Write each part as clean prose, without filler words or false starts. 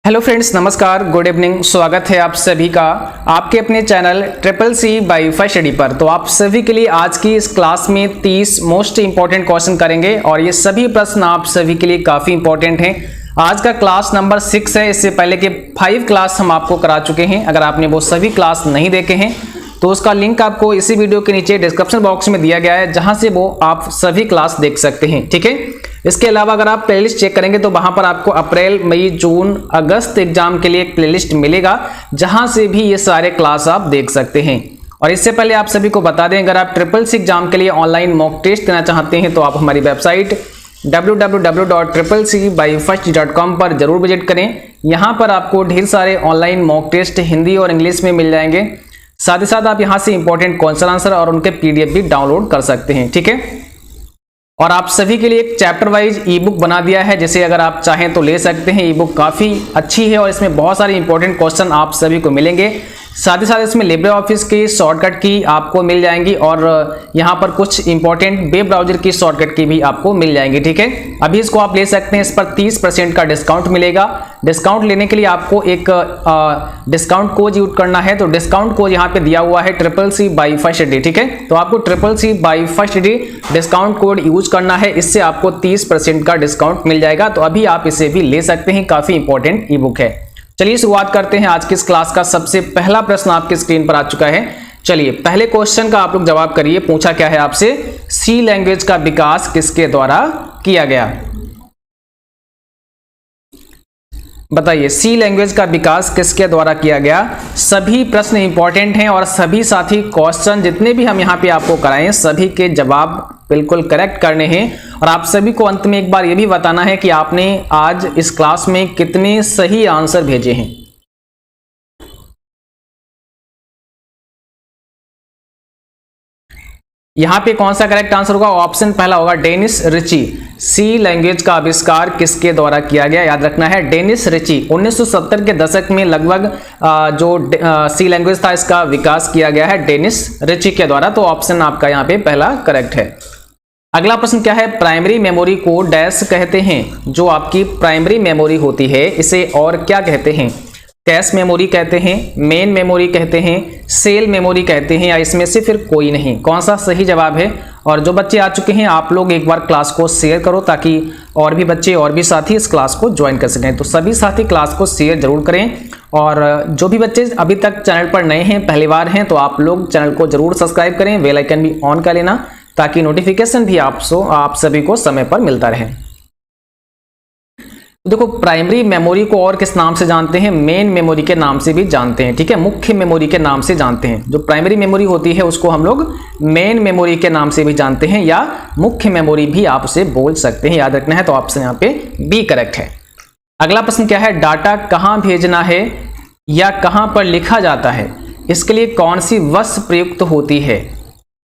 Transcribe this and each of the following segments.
Hello friends, नमस्कार, good evening. स्वागत है आप सभी का आपके अपने channel triple C by first study पर। तो आप सभी के लिए आज की इस क्लास में 30 मोस्ट इंपॉर्टेंट क्वेश्चन करेंगे और ये सभी प्रश्न आप सभी के लिए काफी इंपॉर्टेंट हैं। आज का क्लास नंबर 6 है। इससे पहले के 5 क्लास हम आपको करा चुके हैं। अगर आपने वो सभी क्लास नहीं देखे हैं तो उसका लिंक आपको इसी वीडियो के नीचे डिस्क्रिप्शन बॉक्स में दिया गया है, जहां से वो आप सभी क्लास देख सकते हैं। ठीक है। इसके अलावा अगर आप प्लेलिस्ट चेक करेंगे तो वहां पर आपको अप्रैल, मई, जून, अगस्त एग्जाम के लिए एक प्लेलिस्ट मिलेगा, जहां से भी ये सारे क्लास आप देख सकते हैं। और इससे पहले आप सभी को बता दें, अगर आप ट्रिपल सी एग्जाम के लिए ऑनलाइन मॉक टेस्ट देना चाहते हैं तो आप हमारी वेबसाइट www.triplec.com पर जरूर विजिट करें। यहां पर आपको ढेर सारे ऑनलाइन मॉक टेस्ट हिंदी और इंग्लिश में मिल जाएंगे। साथ ही साथ आप यहां से इंपॉर्टेंट क्वेश्चन आंसर और उनके पीडीएफ भी डाउनलोड कर सकते हैं। ठीक है। और आप सभी के लिए एक चैप्टर वाइज ई बुक बना दिया है, जिसे अगर आप चाहें तो ले सकते हैं। ई बुक काफी अच्छी है और इसमें बहुत सारे इंपॉर्टेंट क्वेश्चन आप सभी को मिलेंगे। साथ ही साथ इसमें लिब्रे ऑफिस की शॉर्टकट की आपको मिल जाएंगी और यहाँ पर कुछ इंपॉर्टेंट वेब ब्राउजर की शॉर्टकट की भी आपको मिल जाएंगी। ठीक है। अभी इसको आप ले सकते हैं। इस पर 30% का डिस्काउंट मिलेगा। डिस्काउंट लेने के लिए आपको एक डिस्काउंट कोड यूज करना है। तो डिस्काउंट कोड यहाँ पे दिया हुआ है triple C by first study. ठीक है। तो आपको triple C by first study discount code use करना है। इससे आपको 30% का डिस्काउंट मिल जाएगा। तो अभी आप इसे भी ले सकते हैं। काफी इंपॉर्टेंट ई बुक है। चलिए शुरुआत करते हैं। आज की इस क्लास का सबसे पहला प्रश्न आपकी स्क्रीन पर आ चुका है। चलिए पहले क्वेश्चन का आप लोग जवाब करिए। पूछा क्या है आपसे, सी लैंग्वेज का विकास किसके द्वारा किया गया? बताइए, सी लैंग्वेज का विकास किसके द्वारा किया गया? सभी प्रश्न इंपॉर्टेंट हैं और सभी साथी क्वेश्चन जितने भी हम यहाँ पे आपको कराएं सभी के जवाब बिल्कुल करेक्ट करने हैं। और आप सभी को अंत में एक बार ये भी बताना है कि आपने आज इस क्लास में कितने सही आंसर भेजे हैं। यहां पे कौन सा करेक्ट आंसर होगा? ऑप्शन पहला होगा डेनिस रिची। सी लैंग्वेज का आविष्कार किसके द्वारा किया गया? याद रखना है, डेनिस रिची। 1970 के दशक में लगभग जो सी लैंग्वेज था इसका विकास किया गया है डेनिस रिची के द्वारा। तो ऑप्शन आपका यहाँ पे पहला करेक्ट है। अगला प्रश्न क्या है, प्राइमरी मेमोरी को डैश कहते हैं? जो आपकी प्राइमरी मेमोरी होती है इसे और क्या कहते हैं? कैश मेमोरी कहते हैं, मेन मेमोरी कहते हैं, सेल मेमोरी कहते हैं, या इसमें से फिर कोई नहीं? कौन सा सही जवाब है? और जो बच्चे आ चुके हैं आप लोग एक बार क्लास को शेयर करो ताकि और भी बच्चे और भी साथी इस क्लास को ज्वाइन कर सकें। तो सभी साथी क्लास को शेयर जरूर करें। और जो भी बच्चे अभी तक चैनल पर नए हैं, पहली बार हैं, तो आप लोग चैनल को जरूर सब्सक्राइब करें, बेल आइकन भी ऑन कर लेना ताकि नोटिफिकेशन भी आप सभी को समय पर मिलता रहे। देखो, प्राइमरी मेमोरी को और किस नाम से जानते हैं? मेन मेमोरी के नाम से भी जानते हैं। ठीक है, मुख्य मेमोरी के नाम से जानते हैं। जो प्राइमरी मेमोरी होती है उसको हम लोग मेन मेमोरी के नाम से भी जानते हैं, या मुख्य मेमोरी भी आप उसे बोल सकते हैं। याद रखना है। तो ऑप्शन यहाँ पे बी करेक्ट है। अगला प्रश्न क्या है, डाटा कहाँ भेजना है या कहाँ पर लिखा जाता है, इसके लिए कौन सी बस प्रयुक्त होती है?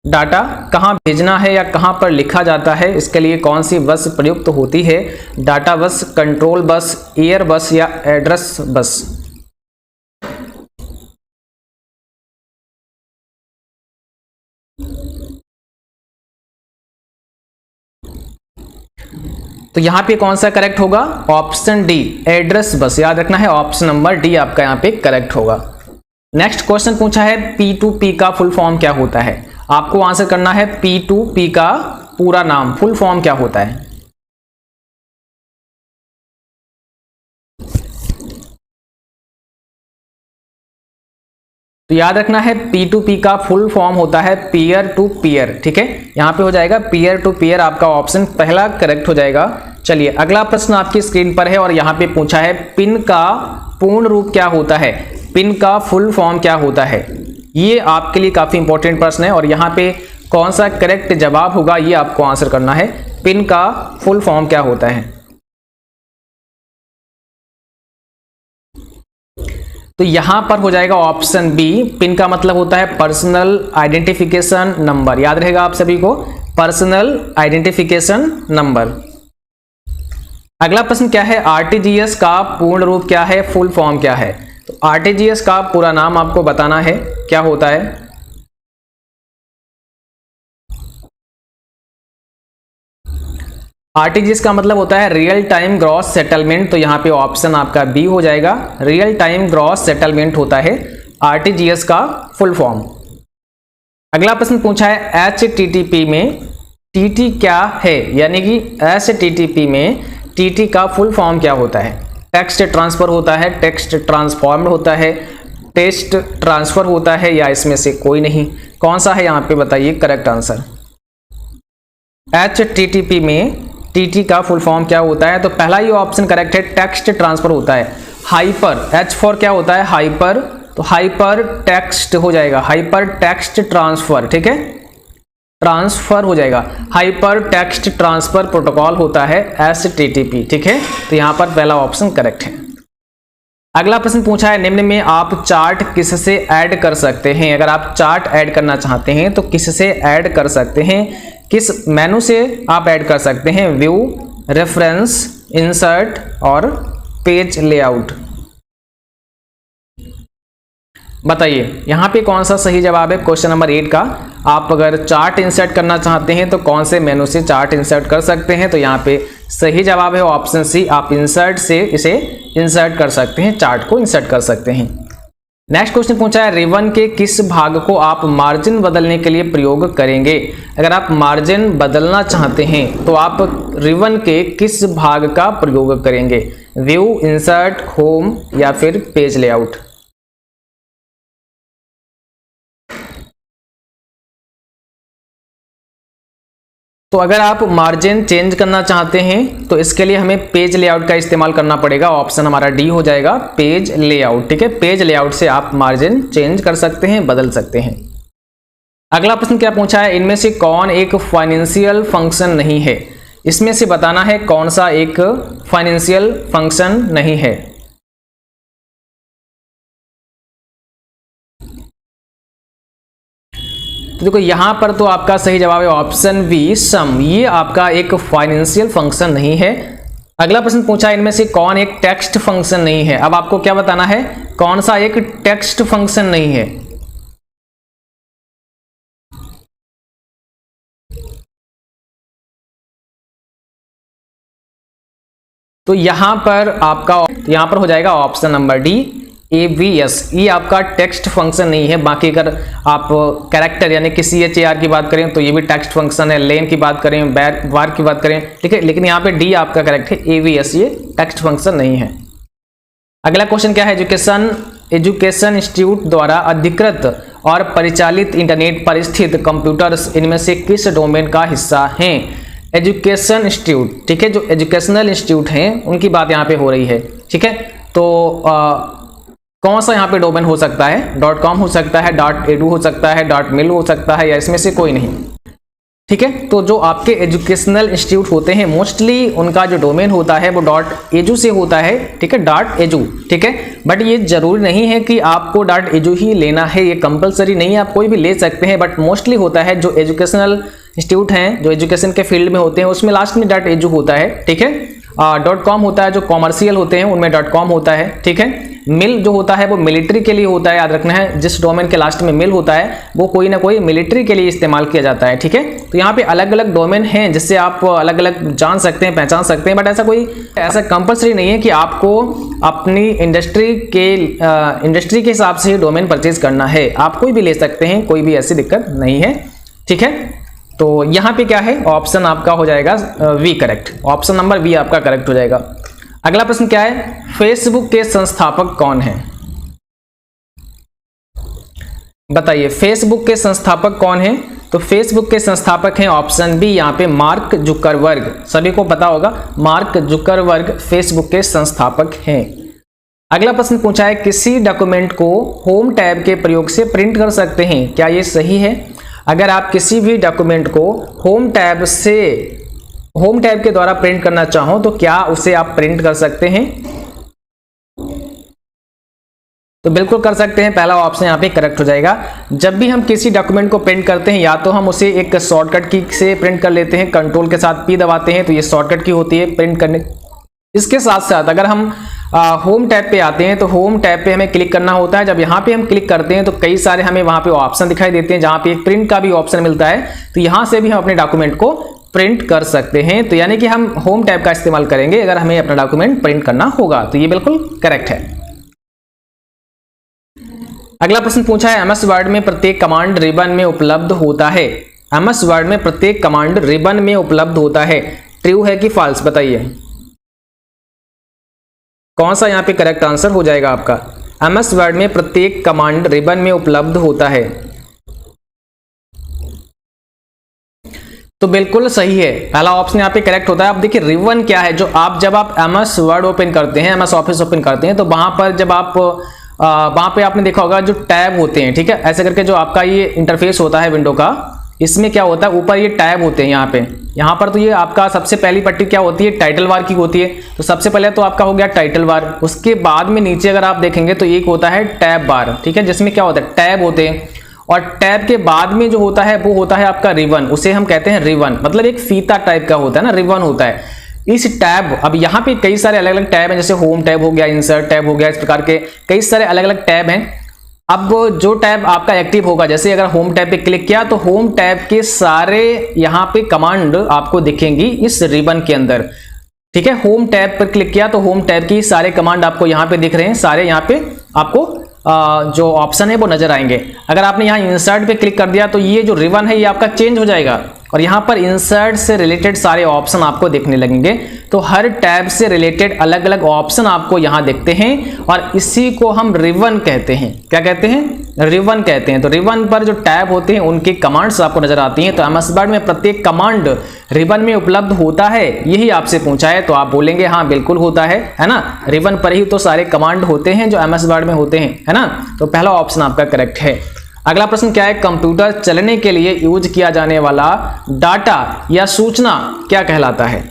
डाटा कहाँ भेजना है या कहाँ पर लिखा जाता है, इसके लिए कौन सी बस प्रयुक्त होती है? डाटा बस, कंट्रोल बस, एयर बस या एड्रेस बस? तो यहां पे कौन सा करेक्ट होगा? Option D, address bus. याद रखना है, ऑप्शन नंबर डी आपका यहां पे करेक्ट होगा। नेक्स्ट क्वेश्चन पूछा है, P2P का फुल फॉर्म क्या होता है? आपको आंसर करना है P2P का पूरा नाम, फुल फॉर्म क्या होता है? तो याद रखना है, P2P का फुल फॉर्म होता है पीयर टू पीयर। ठीक है, यहां पे हो जाएगा पीयर टू पीयर। आपका ऑप्शन पहला करेक्ट हो जाएगा। चलिए अगला प्रश्न आपकी स्क्रीन पर है और यहां पे पूछा है, पिन का पूर्ण रूप क्या होता है? पिन का फुल फॉर्म क्या होता है? ये आपके लिए काफी इंपॉर्टेंट प्रश्न है और यहाँ पे कौन सा करेक्ट जवाब होगा ये आपको आंसर करना है। पिन का फुल फॉर्म क्या होता है? तो यहां पर हो जाएगा ऑप्शन बी। पिन का मतलब होता है पर्सनल आइडेंटिफिकेशन नंबर। याद रहेगा आप सभी को, पर्सनल आइडेंटिफिकेशन नंबर। अगला प्रश्न क्या है, आरटीजीएस का पूर्ण रूप क्या है, फुल फॉर्म क्या है? तो आरटीजीएस का पूरा नाम आपको बताना है, क्या होता है? आरटीजीएस का मतलब होता है रियल टाइम ग्रॉस सेटलमेंट, तो यहाँ पे ऑप्शन आपका बी हो जाएगा। रियल टाइम ग्रॉस सेटलमेंट होता है आरटीजीएस का फुल फॉर्म। अगला प्रश्न पूछा है एचटीटीपी में टीटी क्या है, यानी कि एचटीटीपी में टीटी का फुल फॉर्म क्या होता है। टेक्स्ट ट्रांसफर होता है, टेक्स्ट ट्रांसफॉर्म्ड होता है, टेक्स्ट ट्रांसफर होता है, या इसमें से कोई नहीं। कौन सा है यहाँ पे बताइए करेक्ट आंसर। एचटीटीपी में टीटी का फुल फॉर्म क्या होता है, तो पहला ही ऑप्शन करेक्ट है, टेक्स्ट ट्रांसफर होता है। हाइपर, एच फॉर क्या होता है हाइपर, तो हाइपर टेक्स्ट हो जाएगा, हाइपर टेक्स्ट ट्रांसफर, ठीक है, ट्रांसफर हो जाएगा। हाइपर टेक्स्ट ट्रांसफर प्रोटोकॉल होता है एचटीटीपी, ठीक है, तो यहां पर पहला ऑप्शन करेक्ट है। अगला प्रश्न पूछा है निम्न में आप चार्ट किससे ऐड कर सकते हैं। अगर आप चार्ट ऐड करना चाहते हैं तो किससे ऐड कर सकते हैं, किस मेनू से आप ऐड कर सकते हैं। व्यू, रेफरेंस, इंसर्ट और पेज लेआउट। बताइए यहाँ पे कौन सा सही जवाब है क्वेश्चन नंबर 8 का। आप अगर चार्ट इंसर्ट करना चाहते हैं तो कौन से मेनू से चार्ट इंसर्ट कर सकते हैं, तो यहाँ पे सही जवाब है ऑप्शन सी, आप इंसर्ट से इसे इंसर्ट कर सकते हैं, चार्ट को इंसर्ट कर सकते हैं। नेक्स्ट क्वेश्चन पूछा है रिबन के किस भाग को आप मार्जिन बदलने के लिए प्रयोग करेंगे। अगर आप मार्जिन बदलना चाहते हैं तो आप रिबन के किस भाग का प्रयोग करेंगे। व्यू, इंसर्ट, होम या फिर पेज लेआउट। तो अगर आप मार्जिन चेंज करना चाहते हैं तो इसके लिए हमें पेज लेआउट का इस्तेमाल करना पड़ेगा। ऑप्शन हमारा डी हो जाएगा, पेज लेआउट, ठीक है। पेज लेआउट से आप मार्जिन चेंज कर सकते हैं, बदल सकते हैं। अगला प्रश्न क्या पूछा है, इनमें से कौन एक फाइनेंशियल फंक्शन नहीं है। इसमें से बताना है कौन सा एक फाइनेंशियल फंक्शन नहीं है। तो देखो यहाँ पर तो आपका सही जवाब है ऑप्शन बी, सम। ये आपका एक फाइनेंशियल फंक्शन नहीं है। अगला प्रश्न पूछा इनमें से कौन एक टेक्स्ट फंक्शन नहीं है। अब आपको क्या बताना है कौन सा एक टेक्स्ट फंक्शन नहीं है। तो यहां पर आपका यहां पर हो जाएगा ऑप्शन नंबर डी, AVS। ये आपका टेक्स्ट फंक्शन नहीं है। बाकी अगर आप कैरेक्टर यानी कि CHAR की बात करें तो ये भी टेक्स्ट फंक्शन है, लेन की बात करें, वार की बात करें, ठीक है, लेकिन यहाँ पे डी आपका करेक्ट है, AVS ये टेक्स्ट फंक्शन नहीं है। अगला क्वेश्चन क्या है, एजुकेशन इंस्टीट्यूट द्वारा अधिकृत और परिचालित इंटरनेट पर स्थित कंप्यूटर्स इनमें से किस डोमेन का हिस्सा हैं। एजुकेशन इंस्टीट्यूट, ठीक है, जो एजुकेशनल इंस्टीट्यूट हैं उनकी बात यहाँ पे हो रही है, ठीक है। तो कौन सा यहाँ पे डोमेन हो सकता है, .com हो सकता है, .edu हो सकता है, .mil हो सकता है, या इसमें से कोई नहीं, ठीक है। तो जो आपके एजुकेशनल इंस्टीट्यूट होते हैं मोस्टली उनका जो डोमेन होता है वो .edu से होता है, ठीक है, .edu, ठीक है। बट ये जरूरी नहीं है कि आपको .edu ही लेना है, ये कंपलसरी नहीं है, आप कोई भी ले सकते हैं। बट मोस्टली होता है जो एजुकेशनल इंस्टीट्यूट हैं जो एजुकेशन के फील्ड में होते हैं उसमें लास्ट में .edu होता है, ठीक है। .com होता है जो कॉमर्शियल होते हैं उनमें .com होता है, ठीक है। मिल जो होता है वो मिलिट्री के लिए होता है, याद रखना है, जिस डोमेन के लास्ट में मिल होता है वो कोई ना कोई मिलिट्री के लिए इस्तेमाल किया जाता है, ठीक है। तो यहाँ पे अलग अलग डोमेन हैं जिससे आप अलग अलग जान सकते हैं, पहचान सकते हैं। बट ऐसा कंपलसरी नहीं है कि आपको अपनी इंडस्ट्री के हिसाब से डोमेन परचेज करना है, आप कोई भी ले सकते हैं, कोई भी ऐसी दिक्कत नहीं है, ठीक है। तो यहाँ पे क्या है ऑप्शन आपका हो जाएगा B correct, option number B आपका करेक्ट हो जाएगा। अगला प्रश्न क्या है, फेसबुक के संस्थापक कौन हैं। बताइए फेसबुक के संस्थापक कौन हैं। तो फेसबुक के संस्थापक हैं ऑप्शन बी यहाँ पे मार्क जुकरबर्ग। सभी को पता होगा मार्क जुकरबर्ग फेसबुक के संस्थापक हैं। अगला प्रश्न पूछा है किसी डॉक्यूमेंट को होम टैब के प्रयोग से प्रिंट कर सकते हैं, क्या ये सही है। अगर आप किसी भी डॉक्यूमेंट को होम टैब के द्वारा प्रिंट करना चाहो तो क्या उसे आप प्रिंट कर सकते हैं। तो बिल्कुल कर सकते हैं, पहला ऑप्शन यहाँ पे करेक्ट हो जाएगा। जब भी हम किसी डॉक्यूमेंट को प्रिंट करते हैं या तो हम उसे एक शॉर्टकट की से प्रिंट कर लेते हैं, कंट्रोल के साथ P दबाते हैं तो ये शॉर्टकट की होती है प्रिंट करने। इसके साथ साथ अगर हम होम टैब पे आते हैं तो होम टैब पे हमें क्लिक करना होता है। जब यहाँ पे हम क्लिक करते हैं तो कई सारे हमें वहाँ पे ऑप्शन दिखाई देते हैं जहाँ पे प्रिंट का भी ऑप्शन मिलता है, तो यहाँ से भी हम अपने डॉक्यूमेंट को प्रिंट कर सकते हैं। तो यानी कि हम होम टैब का इस्तेमाल करेंगे अगर हमें अपना डॉक्यूमेंट प्रिंट करना होगा। तो ये बिल्कुल करेक्ट है। अगला प्रश्न पूछा है एमएस वर्ड में प्रत्येक कमांड रिबन में उपलब्ध होता है। एमएस वर्ड में प्रत्येक कमांड रिबन में उपलब्ध होता है, ट्रू है कि फॉल्स, बताइए कौन सा यहाँ पे करेक्ट आंसर हो जाएगा आपका। एमएस वर्ड में प्रत्येक कमांड रिबन में उपलब्ध होता है, तो बिल्कुल सही है, पहला ऑप्शन यहाँ पे करेक्ट होता है। अब देखिए रिबन क्या है, जो आप जब आप एमएस वर्ड ओपन करते हैं, एमएस ऑफिस ओपन करते हैं, तो वहां पर जब आप वहां पे आपने देखा होगा जो टैब होते हैं, ठीक है, ऐसे करके जो आपका ये इंटरफेस होता है विंडो का, इसमें क्या होता है ऊपर ये टैब होते हैं यहाँ पर तो ये आपका सबसे पहली पट्टी क्या होती है, टाइटल बार की होती है। तो सबसे पहले तो आपका हो गया टाइटल बार, उसके बाद में नीचे अगर आप देखेंगे तो एक होता है टैब बार, ठीक है, जिसमें क्या होता है टैब होते हैं, और टैब के बाद में जो होता है वो होता है आपका रिबन, उसे हम कहते हैं रिबन, मतलब एक फीता टाइप का होता है ना, रिबन होता है। इस टैब, अब यहाँ पे कई सारे अलग अलग टैब हैं, जैसे होम टैब हो गया, इंसर्ट टैब हो गया, इस प्रकार के कई सारे अलग अलग टैब हैं। अब जो टैब आपका एक्टिव होगा, जैसे अगर होम टैब पे क्लिक किया तो होम टैब के सारे यहाँ पे कमांड आपको दिखेंगी इस रिबन के अंदर, ठीक है। होम टैब पर क्लिक किया तो होम टैब की सारे कमांड आपको यहाँ पे दिख रहे हैं, सारे यहाँ पे आपको जो ऑप्शन है वो नजर आएंगे। अगर आपने यहाँ इंसर्ट पे क्लिक कर दिया तो ये जो रिबन है ये आपका चेंज हो जाएगा और यहाँ पर इंसर्ट से रिलेटेड सारे ऑप्शन आपको दिखने लगेंगे। तो हर टैब से रिलेटेड अलग अलग ऑप्शन आपको यहाँ दिखते हैं और इसी को हम रिबन कहते हैं। क्या कहते हैं? रिबन कहते हैं। तो रिबन पर जो टैब होते हैं उनकी कमांड्स आपको नजर आती हैं। तो एमएस वर्ड में प्रत्येक कमांड रिबन में उपलब्ध होता है, यही आपसे पूछा है, तो आप बोलेंगे हाँ बिल्कुल होता है ना। रिबन पर ही तो सारे कमांड होते हैं जो एमएस वर्ड में होते हैं, है ना। तो पहला ऑप्शन आपका करेक्ट है। अगला प्रश्न क्या है, कंप्यूटर चलने के लिए यूज किया जाने वाला डाटा या सूचना क्या कहलाता है?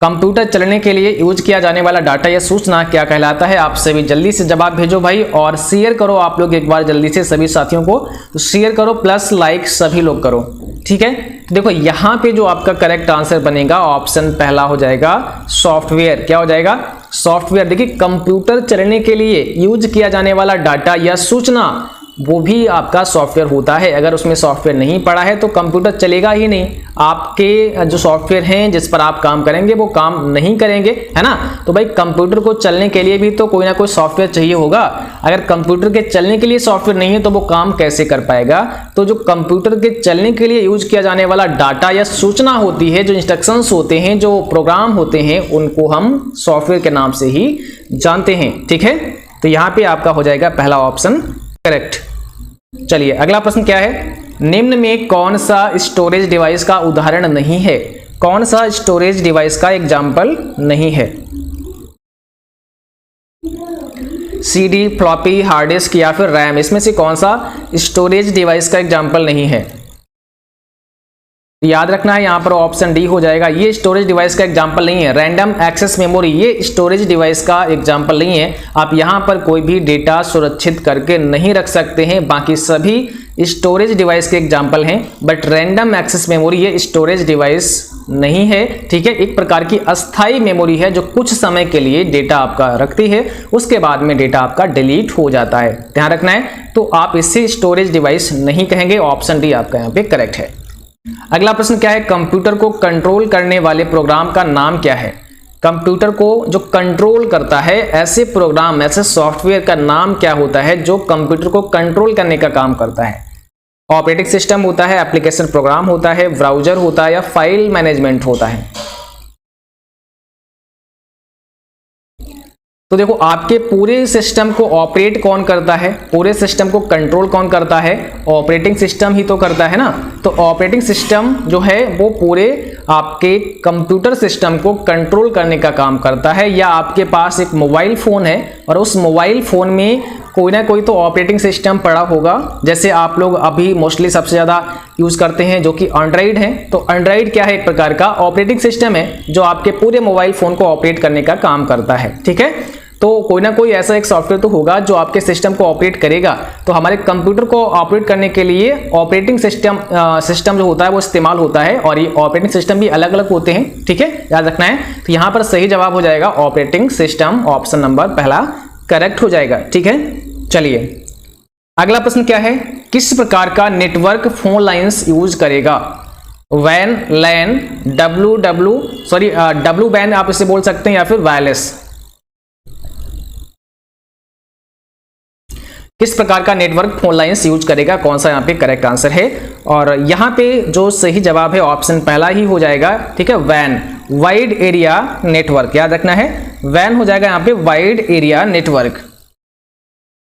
कंप्यूटर चलने के लिए यूज किया जाने वाला डाटा या सूचना क्या कहलाता है? आप सभी जल्दी से जवाब भेजो भाई और शेयर करो आप लोग एक बार जल्दी से सभी साथियों को, तो शेयर करो प्लस लाइक सभी लोग करो, ठीक है। तो देखो यहाँ पे जो आपका करेक्ट आंसर बनेगा ऑप्शन पहला हो जाएगा सॉफ्टवेयर। क्या हो जाएगा? सॉफ्टवेयर। देखिए कंप्यूटर चलने के लिए यूज किया जाने वाला डाटा या सूचना वो भी आपका सॉफ्टवेयर होता है। अगर उसमें सॉफ्टवेयर नहीं पड़ा है तो कंप्यूटर चलेगा ही नहीं। आपके जो सॉफ्टवेयर हैं जिस पर आप काम करेंगे वो काम नहीं करेंगे, है ना। तो भाई कंप्यूटर को चलने के लिए भी तो कोई ना कोई सॉफ्टवेयर चाहिए होगा। अगर कंप्यूटर के चलने के लिए सॉफ्टवेयर नहीं है तो वो काम कैसे कर पाएगा? तो जो कंप्यूटर के चलने के लिए यूज किया जाने वाला डाटा या सूचना होती है, जो इंस्ट्रक्शंस होते हैं, जो प्रोग्राम होते हैं, उनको हम सॉफ्टवेयर के नाम से ही जानते हैं, ठीक है। तो यहाँ पे आपका हो जाएगा पहला ऑप्शन करेक्ट। चलिए अगला प्रश्न क्या है, निम्न में कौन सा स्टोरेज डिवाइस का उदाहरण नहीं है? कौन सा स्टोरेज डिवाइस का एग्जाम्पल नहीं है? सीडी, फ्लॉपी, हार्ड डिस्क या फिर रैम, इसमें से कौन सा स्टोरेज डिवाइस का एग्जाम्पल नहीं है? याद रखना है यहाँ पर ऑप्शन डी हो जाएगा। ये स्टोरेज डिवाइस का एग्जांपल नहीं है। रैंडम एक्सेस मेमोरी ये स्टोरेज डिवाइस का एग्जांपल नहीं है। आप यहाँ पर कोई भी डेटा सुरक्षित करके नहीं रख सकते हैं। बाकी सभी स्टोरेज डिवाइस के एग्जांपल हैं, बट रैंडम एक्सेस मेमोरी ये स्टोरेज डिवाइस नहीं है, ठीक है। एक प्रकार की अस्थायी मेमोरी है जो कुछ समय के लिए डेटा आपका रखती है, उसके बाद में डेटा आपका डिलीट हो जाता है, ध्यान रखना है। तो आप इससे स्टोरेज डिवाइस नहीं कहेंगे। ऑप्शन डी आपका यहाँ पे करेक्ट है। अगला प्रश्न क्या है, कंप्यूटर को कंट्रोल करने वाले प्रोग्राम का नाम क्या है? कंप्यूटर को जो कंट्रोल करता है ऐसे प्रोग्राम, ऐसे सॉफ्टवेयर का नाम क्या होता है जो कंप्यूटर को कंट्रोल करने का काम करता है? ऑपरेटिंग सिस्टम होता है, एप्लीकेशन प्रोग्राम होता है, ब्राउजर होता है या फाइल मैनेजमेंट होता है? तो देखो आपके पूरे सिस्टम को ऑपरेट कौन करता है, पूरे सिस्टम को कंट्रोल कौन करता है? ऑपरेटिंग सिस्टम ही तो करता है ना। तो ऑपरेटिंग सिस्टम जो है वो पूरे आपके कंप्यूटर सिस्टम को कंट्रोल करने का काम करता है। या आपके पास एक मोबाइल फोन है और उस मोबाइल फोन में कोई ना कोई तो ऑपरेटिंग सिस्टम पड़ा होगा। जैसे आप लोग अभी मोस्टली सबसे ज्यादा यूज करते हैं जो कि एंड्रॉइड है। तो एंड्रॉइड क्या है? एक प्रकार का ऑपरेटिंग सिस्टम है जो आपके पूरे मोबाइल फोन को ऑपरेट करने का काम करता है, ठीक है। तो कोई ना कोई ऐसा एक सॉफ्टवेयर तो होगा जो आपके सिस्टम को ऑपरेट करेगा। तो हमारे कंप्यूटर को ऑपरेट करने के लिए ऑपरेटिंग सिस्टम जो होता है वो इस्तेमाल होता है, और ये ऑपरेटिंग सिस्टम भी अलग अलग होते हैं, ठीक है, याद रखना है। तो यहाँ पर सही जवाब हो जाएगा ऑपरेटिंग सिस्टम, ऑप्शन नंबर पहला करेक्ट हो जाएगा, ठीक है। चलिए अगला प्रश्न क्या है, किस प्रकार का नेटवर्क फोन लाइंस यूज करेगा? वैन, लैन, डब्ल्यू बैन आप इसे बोल सकते हैं, या फिर वायरलेस। किस प्रकार का नेटवर्क फोन लाइंस यूज करेगा, कौन सा यहाँ पे करेक्ट आंसर है? और यहाँ पे जो सही जवाब है ऑप्शन पहला ही हो जाएगा, ठीक है, वैन, वाइड एरिया नेटवर्क, याद रखना है, वैन हो जाएगा यहाँ पे वाइड एरिया नेटवर्क।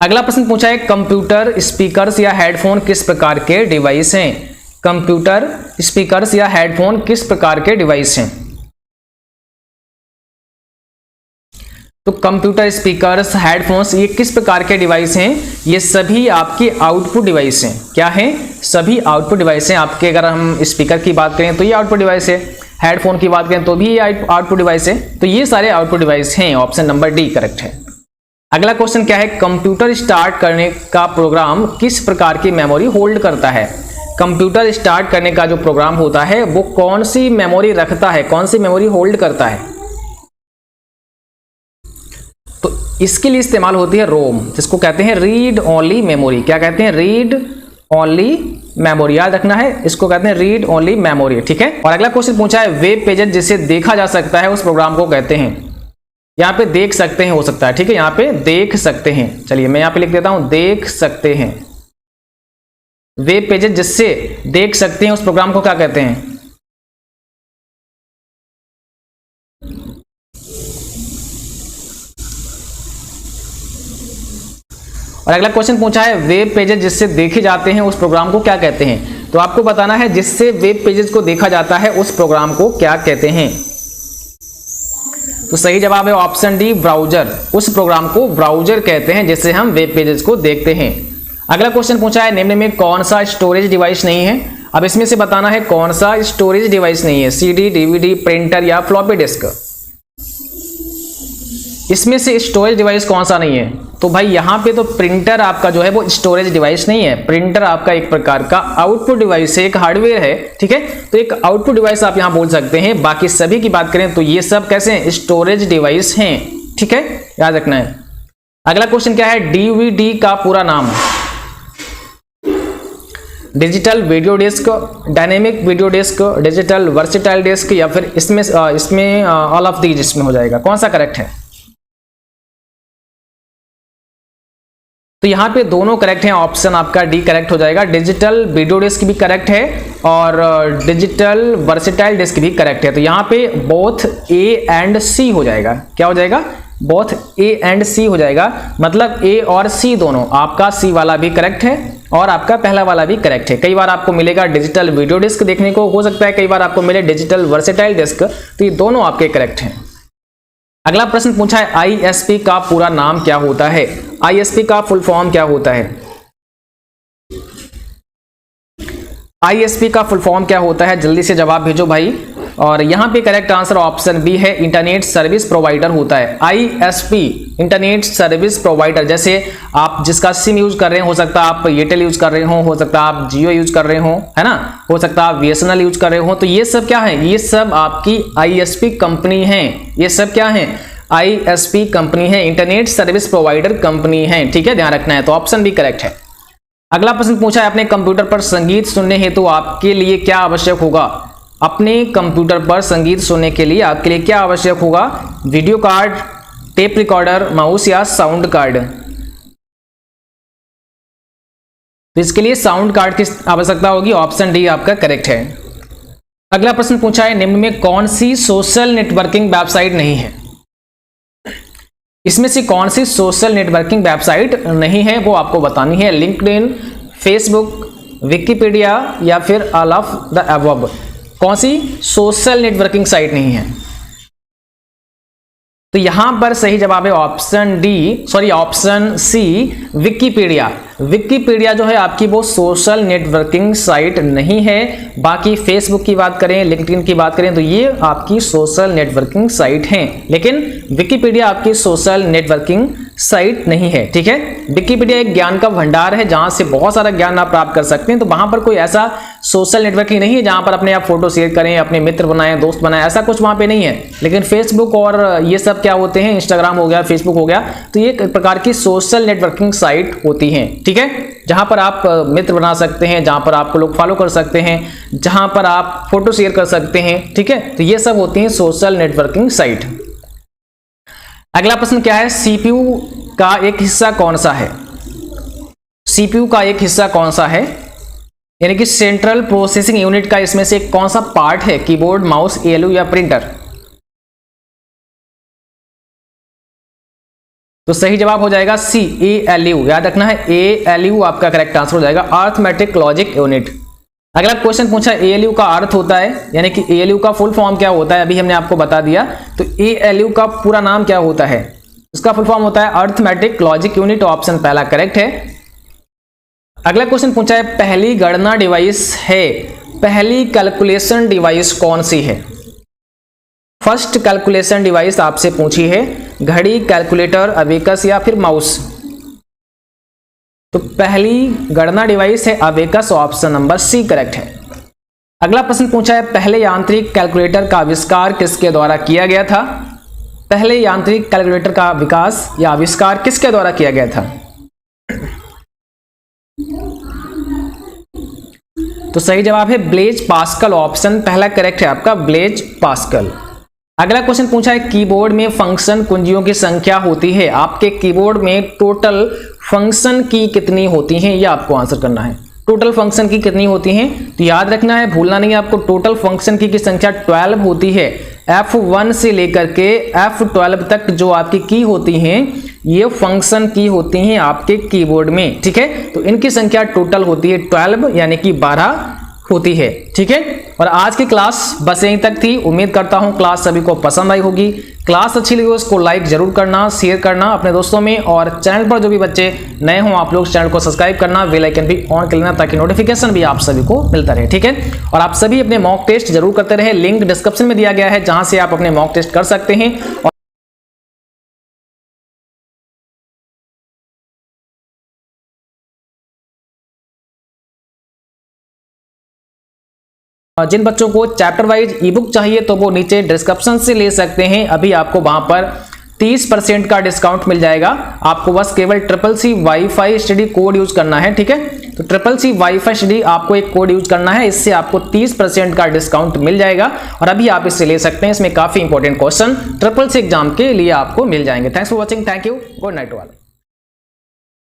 अगला प्रश्न पूछा है, कंप्यूटर, स्पीकर्स या हेडफोन किस प्रकार के डिवाइस हैं? कंप्यूटर, स्पीकर्स या हेडफोन किस प्रकार के डिवाइस हैं? तो कंप्यूटर, स्पीकर्स, हेडफोन्स ये किस प्रकार के डिवाइस हैं? ये सभी आपके आउटपुट डिवाइस हैं। क्या हैं? सभी आउटपुट डिवाइस हैं आपके। अगर हम स्पीकर की बात करें तो ये आउटपुट डिवाइस है, हेडफोन की बात करें तो भी ये आउटपुट डिवाइस है। तो ये सारे आउटपुट डिवाइस हैं। ऑप्शन नंबर डी करेक्ट है। अगला क्वेश्चन क्या है, कंप्यूटर स्टार्ट करने का प्रोग्राम किस प्रकार की मेमोरी होल्ड करता है? कंप्यूटर स्टार्ट करने का जो प्रोग्राम होता है वो कौन सी मेमोरी रखता है, कौन सी मेमोरी होल्ड करता है? तो इसके लिए इस्तेमाल होती है रोम, जिसको कहते हैं रीड ओनली मेमोरी। क्या कहते हैं? रीड ओनली मेमोरी, याद रखना है, इसको कहते हैं रीड ओनली मेमोरी, ठीक है। और अगला क्वेश्चन पूछा है, वेब पेजेस जिसे देखा जा सकता है उस प्रोग्राम को कहते हैं। यहाँ पे देख सकते हैं हो सकता है, ठीक है, यहाँ पे देख सकते हैं। चलिए मैं यहाँ पे लिख देता हूं, देख सकते हैं। वेब पेजेस जिससे देख सकते हैं उस प्रोग्राम को क्या कहते हैं? और अगला क्वेश्चन पूछा है, वेब पेजेस जिससे देखे जाते हैं उस प्रोग्राम को क्या कहते हैं? तो आपको बताना है जिससे वेब पेजेस को देखा जाता है उस प्रोग्राम को क्या कहते हैं। तो सही जवाब है ऑप्शन डी, ब्राउजर। उस प्रोग्राम को ब्राउजर कहते हैं जिससे हम वेब पेजेस को देखते हैं। अगला क्वेश्चन पूछा है, निम्न में कौन सा स्टोरेज डिवाइस नहीं है? अब इसमें से बताना है कौन सा स्टोरेज डिवाइस नहीं है, सीडी, डीवीडी, प्रिंटर या फ्लॉपी डिस्क। इसमें से स्टोरेज डिवाइस कौन सा नहीं है? तो भाई यहाँ पे तो प्रिंटर आपका जो है वो स्टोरेज डिवाइस नहीं है। प्रिंटर आपका एक प्रकार का आउटपुट डिवाइस है, एक हार्डवेयर है, ठीक है। तो एक आउटपुट डिवाइस आप यहाँ बोल सकते हैं। बाकी सभी की बात करें तो ये सब कैसे हैं? स्टोरेज डिवाइस हैं, ठीक है, याद रखना है। अगला क्वेश्चन क्या है, डीवीडी का पूरा नाम? Digital video disc, dynamic video disc, digital versatile disc, या फिर इसमें ऑल ऑफ दीज इसमें हो जाएगा। कौन सा करेक्ट है? तो यहाँ पे दोनों करेक्ट हैं, ऑप्शन आपका डी करेक्ट हो जाएगा। डिजिटल वीडियो डिस्क भी करेक्ट है और डिजिटल वर्सेटाइल डिस्क भी करेक्ट है। तो यहाँ पे बोथ ए एंड सी हो जाएगा। क्या हो जाएगा? बोथ ए एंड सी हो जाएगा, मतलब ए और सी दोनों। आपका सी वाला भी करेक्ट है और आपका पहला वाला भी करेक्ट है। कई बार आपको मिलेगा डिजिटल वीडियो डिस्क देखने को, हो सकता है कई बार आपको मिले डिजिटल वर्सेटाइल डिस्क, तो ये दोनों आपके करेक्ट हैं। अगला प्रश्न पूछा है, आईएसपी का पूरा नाम क्या होता है? आईएसपी का फुल फॉर्म क्या होता है? आईएसपी का फुल फॉर्म क्या होता है? जल्दी से जवाब भेजो भाई। और यहां पे करेक्ट आंसर ऑप्शन बी है, इंटरनेट सर्विस प्रोवाइडर होता है। ISP internet service provider. जैसे आप जिसका सिम यूज कर रहे हैं, हो सकता है आप एयरटेल यूज कर रहे हो सकता है आप जियो यूज कर रहे हो, है ना, हो सकता है आप बीएसएनएल यूज कर रहे हो। तो ये सब क्या है? ये सब आपकी आईएसपी कंपनी है। ये सब क्या है? आईएसपी कंपनी है, इंटरनेट सर्विस प्रोवाइडर कंपनी है, ठीक है, ध्यान रखना है। तो ऑप्शन बी करेक्ट है। अगला प्रश्न पूछा है, अपने कंप्यूटर पर संगीत सुनने हेतु आपके लिए क्या आवश्यक होगा? अपने कंप्यूटर पर संगीत सुनने के लिए आपके लिए क्या आवश्यक होगा? Video card, tape recorder, mouse या साउंड कार्ड? तो इसके लिए साउंड कार्ड की आवश्यकता होगी। ऑप्शन डी आपका करेक्ट है। अगला प्रश्न पूछा है, निम्न में कौन सी सोशल नेटवर्किंग वेबसाइट नहीं है? इसमें से कौन सी सोशल नेटवर्किंग वेबसाइट नहीं है वो आपको बतानी है। लिंक्डइन, फेसबुक, विकिपीडिया या फिर ऑल ऑफ द अबव। कौन सी सोशल नेटवर्किंग साइट नहीं है? तो यहां पर सही जवाब है ऑप्शन सी, विकिपीडिया। विकिपीडिया जो है आपकी वो सोशल नेटवर्किंग साइट नहीं है। बाकी फेसबुक की बात करें, लिंक्डइन की बात करें तो ये आपकी सोशल नेटवर्किंग साइट है, लेकिन विकिपीडिया आपकी सोशल नेटवर्किंग साइट नहीं है, ठीक है। विकिपीडिया एक ज्ञान का भंडार है जहां से बहुत सारा ज्ञान आप प्राप्त कर सकते हैं। तो वहां पर कोई ऐसा सोशल नेटवर्किंग नहीं है जहां पर अपने आप फोटो शेयर करें, अपने मित्र बनाएं, दोस्त बनाएं, ऐसा कुछ वहां पे नहीं है। लेकिन फेसबुक और ये सब क्या होते हैं, इंस्टाग्राम हो गया, फेसबुक हो गया, तो ये एक प्रकार की सोशल नेटवर्किंग साइट होती हैं, ठीक है, जहां पर आप मित्र बना सकते हैं, जहां पर आपको लोग फॉलो कर सकते हैं, जहां पर आप फोटो शेयर कर सकते हैं, ठीक है। तो ये सब होती हैं सोशल नेटवर्किंग साइट। अगला प्रश्न क्या है, सीपीयू का एक हिस्सा कौन सा है? सीपीयू का एक हिस्सा कौन सा है, यानी कि सेंट्रल प्रोसेसिंग यूनिट का इसमें से कौन सा पार्ट है? कीबोर्ड, माउस, एएलयू या प्रिंटर? तो सही जवाब हो जाएगा सी, एएलयू। याद रखना है एएलयू आपका करेक्ट आंसर हो जाएगा, अर्थमेटिक लॉजिक यूनिट। अगला क्वेश्चन पूछा एएलयू का अर्थ होता है, यानी कि एएलयू का फुल फॉर्म क्या होता है, अभी हमने आपको बता दिया। तो एएलयू का पूरा नाम क्या होता है? इसका फुल फॉर्म होता है अर्थमेटिक लॉजिक यूनिट। ऑप्शन पहला करेक्ट है। अगला क्वेश्चन पूछा है पहली गणना डिवाइस है, पहली कैलकुलेशन डिवाइस कौन सी है? फर्स्ट कैलकुलेशन डिवाइस आपसे पूछी है, घड़ी, कैलकुलेटर, अबेकस या फिर माउस? तो पहली गणना डिवाइस है abacus, option number C correct है। अगला प्रश्न पूछा है पहले यांत्रिक कैलकुलेटर का आविष्कार किसके द्वारा किया गया था? पहले यांत्रिक कैलकुलेटर का विकास या आविष्कार किसके द्वारा किया गया था? तो सही जवाब है ब्लेज पास्कल, ऑप्शन पहला करेक्ट है आपका, ब्लेज पास्कल। अगला क्वेश्चन पूछा है कीबोर्ड में फंक्शन कुंजियों की संख्या होती है, आपके कीबोर्ड में टोटल फंक्शन की कितनी होती हैं, ये आपको आंसर करना है। टोटल फंक्शन की कितनी होती हैं? तो याद रखना है, भूलना नहीं है आपको, टोटल फंक्शन की संख्या 12 होती है। F1 से लेकर के F12 तक जो आपकी की होती हैं, ये फंक्शन की होती हैं आपके कीबोर्ड में, ठीक है। तो इनकी संख्या टोटल होती है 12, यानी कि 12 होती है, ठीक है। और आज की क्लास बस यहीं तक थी। उम्मीद करता हूं क्लास सभी को पसंद आई होगी। क्लास अच्छी लगी हो उसको लाइक जरूर करना, शेयर करना अपने दोस्तों में, और चैनल पर जो भी बच्चे नए हों आप लोग चैनल को सब्सक्राइब करना, बेल आइकन भी ऑन कर लेना ताकि नोटिफिकेशन भी आप सभी को मिलता रहे, ठीक है। और आप सभी अपने मॉक टेस्ट जरूर करते रहे, लिंक डिस्क्रिप्शन में दिया गया है जहां से आप अपने मॉक टेस्ट कर सकते हैं। जिन बच्चों को चैप्टर वाइज ई बुक चाहिए तो वो नीचे डिस्क्रिप्शन से ले सकते हैं। अभी आपको वहां पर 30% का डिस्काउंट मिल जाएगा। आपको बस केवल CCC wifi study code use करना है, ठीक है। तो CCC वाईफाई स्टडी आपको एक कोड यूज करना है, इससे आपको 30% का डिस्काउंट मिल जाएगा और अभी आप इससे ले सकते हैं। इसमें काफी इंपॉर्टेंट क्वेश्चन CCC एग्जाम के लिए आपको मिल जाएंगे। Thanks for watching, thank you, good night all.